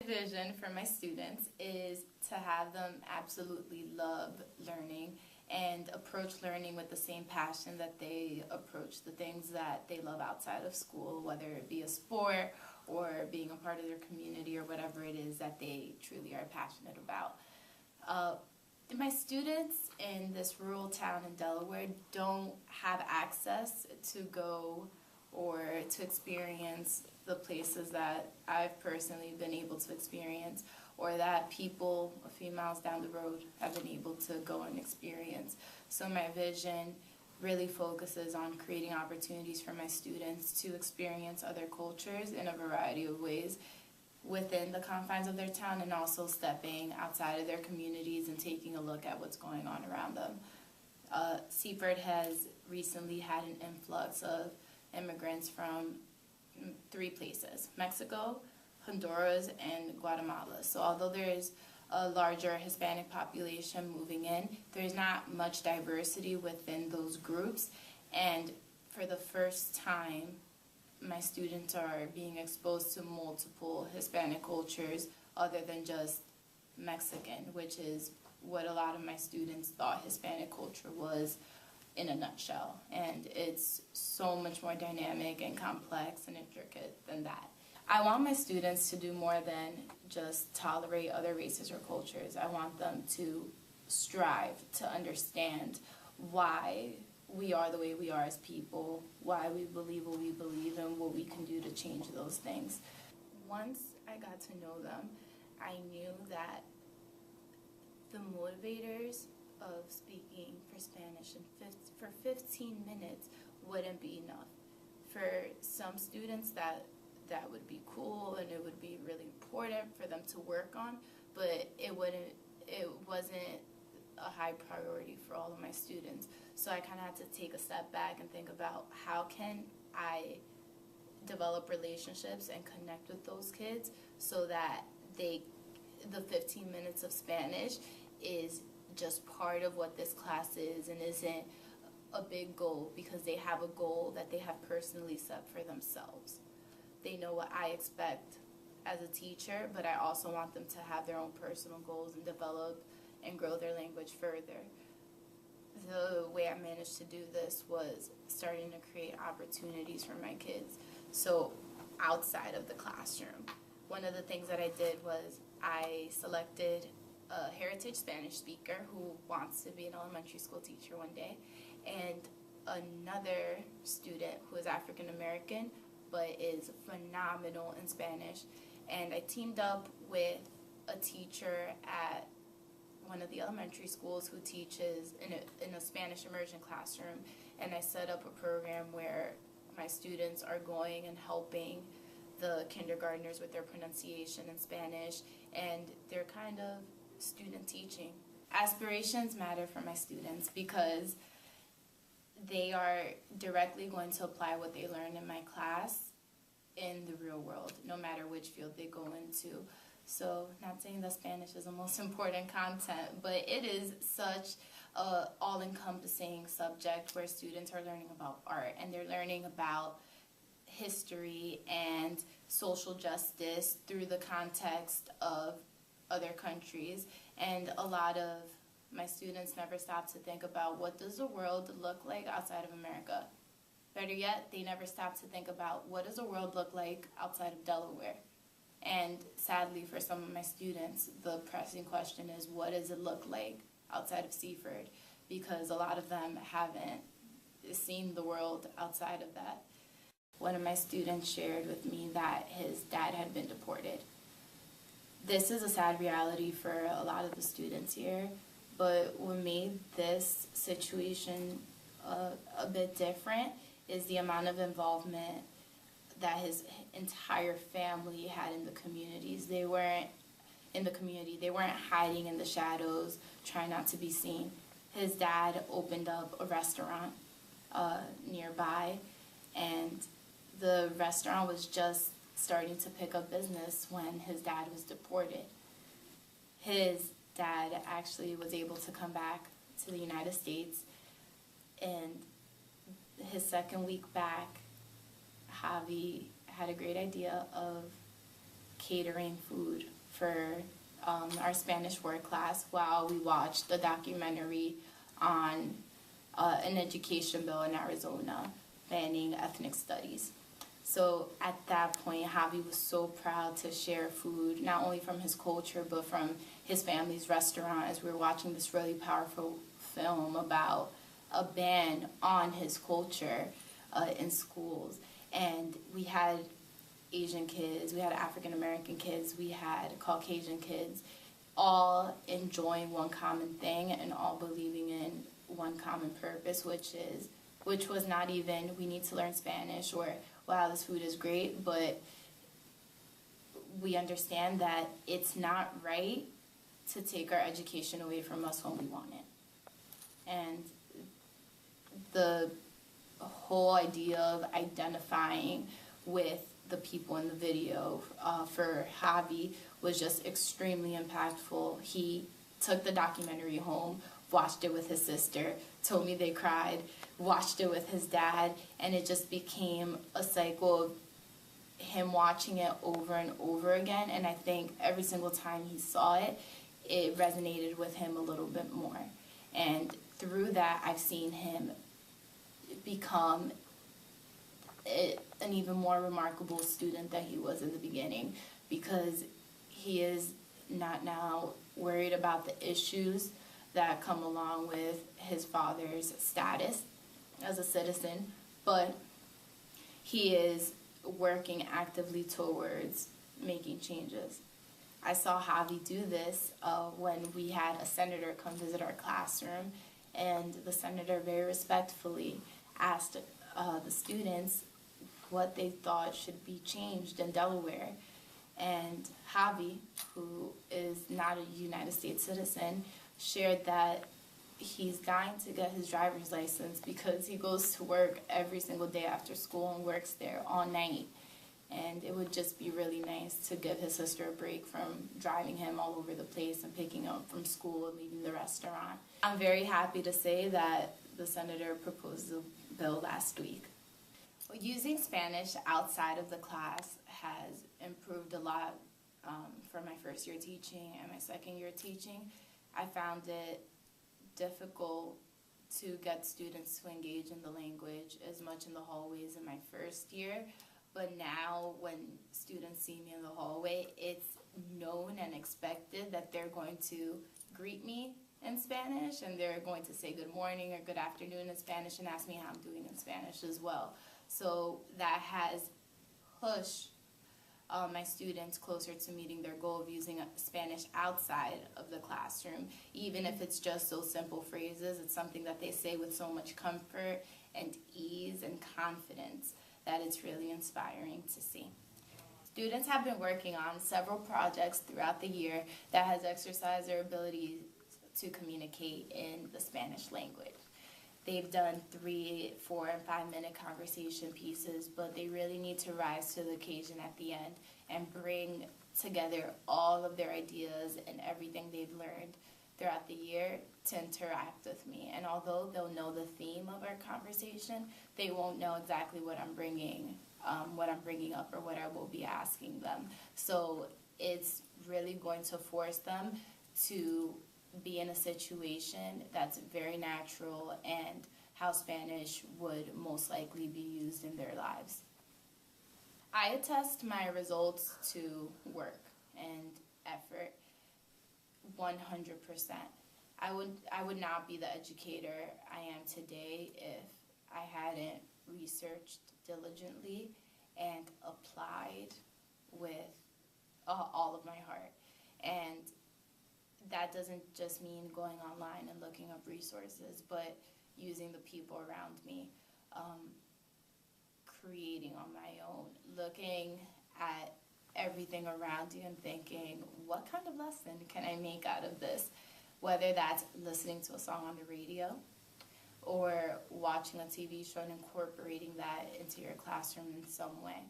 Vision for my students is to have them absolutely love learning and approach learning with the same passion that they approach the things that they love outside of school, whether it be a sport or being a part of their community or whatever it is that they truly are passionate about. My students in this rural town in Delaware don't have access to go or to experience the places that I've personally been able to experience, or that people a few miles down the road have been able to go and experience. So my vision really focuses on creating opportunities for my students to experience other cultures in a variety of ways within the confines of their town, and also stepping outside of their communities and taking a look at what's going on around them. Seaford has recently had an influx of immigrants from 3 places: Mexico, Honduras, and Guatemala. So although there is a larger Hispanic population moving in, there's not much diversity within those groups. And for the first time, my students are being exposed to multiple Hispanic cultures other than just Mexican, which is what a lot of my students thought Hispanic culture was in a nutshell. And it's so much more dynamic and complex and intricate than that. I want my students to do more than just tolerate other races or cultures. I want them to strive to understand why we are the way we are as people, why we believe what we believe, and what we can do to change those things. Once I got to know them, I knew that the motivators of speaking for Spanish for 15 minutes wouldn't be enough. For some students that would be cool and it would be really important for them to work on, but it wasn't a high priority for all of my students. So I kind of had to take a step back and think about how can I develop relationships and connect with those kids so that the 15 minutes of Spanish is just part of what this class is and isn't a big goal, because they have a goal that they have personally set for themselves. They know what I expect as a teacher, but I also want them to have their own personal goals and develop and grow their language further. The way I managed to do this was starting to create opportunities for my kids. So outside of the classroom, one of the things that I did was I selected a heritage Spanish speaker who wants to be an elementary school teacher one day, and another student who is African American but is phenomenal in Spanish. And I teamed up with a teacher at one of the elementary schools who teaches in a Spanish immersion classroom, and I set up a program where my students are going and helping the kindergartners with their pronunciation in Spanish, and they're kind of student teaching. Aspirations matter for my students because they are directly going to apply what they learn in my class in the real world, no matter which field they go into. So, not saying that Spanish is the most important content, but it is such a all-encompassing subject where students are learning about art and they're learning about history and social justice through the context of other countries. And a lot of my students never stop to think about, what does the world look like outside of America? Better yet, they never stop to think about, what does the world look like outside of Delaware? And sadly for some of my students, the pressing question is, what does it look like outside of Seaford? Because a lot of them haven't seen the world outside of that. One of my students shared with me that his dad had been deported. This is a sad reality for a lot of the students here, but what made this situation a bit different is the amount of involvement that his entire family had in the communities. They weren't in the community. They weren't hiding in the shadows, trying not to be seen. His dad opened up a restaurant nearby, and the restaurant was just starting to pick up business when his dad was deported. His dad actually was able to come back to the United States, and his second week back, Javi had a great idea of catering food for our Spanish word class while we watched the documentary on an education bill in Arizona banning ethnic studies. So at that point, Javi was so proud to share food, not only from his culture, but from his family's restaurant, as we were watching this really powerful film about a ban on his culture in schools. And we had Asian kids, we had African American kids, we had Caucasian kids, all enjoying one common thing and all believing in one common purpose, which was not even, we need to learn Spanish, or wow, this food is great, but we understand that it's not right to take our education away from us when we want it. And the whole idea of identifying with the people in the video for Javi was just extremely impactful. He took the documentary home, watched it with his sister, told me they cried, watched it with his dad, and it just became a cycle of him watching it over and over again. And I think every single time he saw it, it resonated with him a little bit more. And through that, I've seen him become an even more remarkable student than he was in the beginning, because he is not now worried about the issues that come along with his father's status as a citizen, but he is working actively towards making changes. I saw Javi do this when we had a senator come visit our classroom, and the senator very respectfully asked the students what they thought should be changed in Delaware. And Javi, who is not a United States citizen, shared that he's dying to get his driver's license because he goes to work every single day after school and works there all night. And it would just be really nice to give his sister a break from driving him all over the place and picking him up from school and leaving the restaurant. I'm very happy to say that the senator proposed a bill last week. Well, using Spanish outside of the class has improved a lot for my first year teaching and my second year teaching. I found it difficult to get students to engage in the language as much in the hallways in my first year. But now when students see me in the hallway, it's known and expected that they're going to greet me in Spanish, and they're going to say good morning or good afternoon in Spanish and ask me how I'm doing in Spanish as well. So that has pushed my students closer to meeting their goal of using Spanish outside of the classroom. Even if it's just so simple phrases, it's something that they say with so much comfort and ease and confidence that it's really inspiring to see. Students have been working on several projects throughout the year that has exercised their ability to communicate in the Spanish language. They've done 3, 4, and 5-minute conversation pieces, but they really need to rise to the occasion at the end and bring together all of their ideas and everything they've learned throughout the year to interact with me. And although they'll know the theme of our conversation, they won't know exactly what I'm bringing up or what I will be asking them. So it's really going to force them to be in a situation that's very natural and how Spanish would most likely be used in their lives. I attest my results to work and effort 100%. I would not be the educator I am today if I hadn't researched diligently and applied with all of my heart. And that doesn't just mean going online and looking up resources, but using the people around me, creating on my own, looking at everything around you and thinking, what kind of lesson can I make out of this? Whether that's listening to a song on the radio or watching a TV show and incorporating that into your classroom in some way.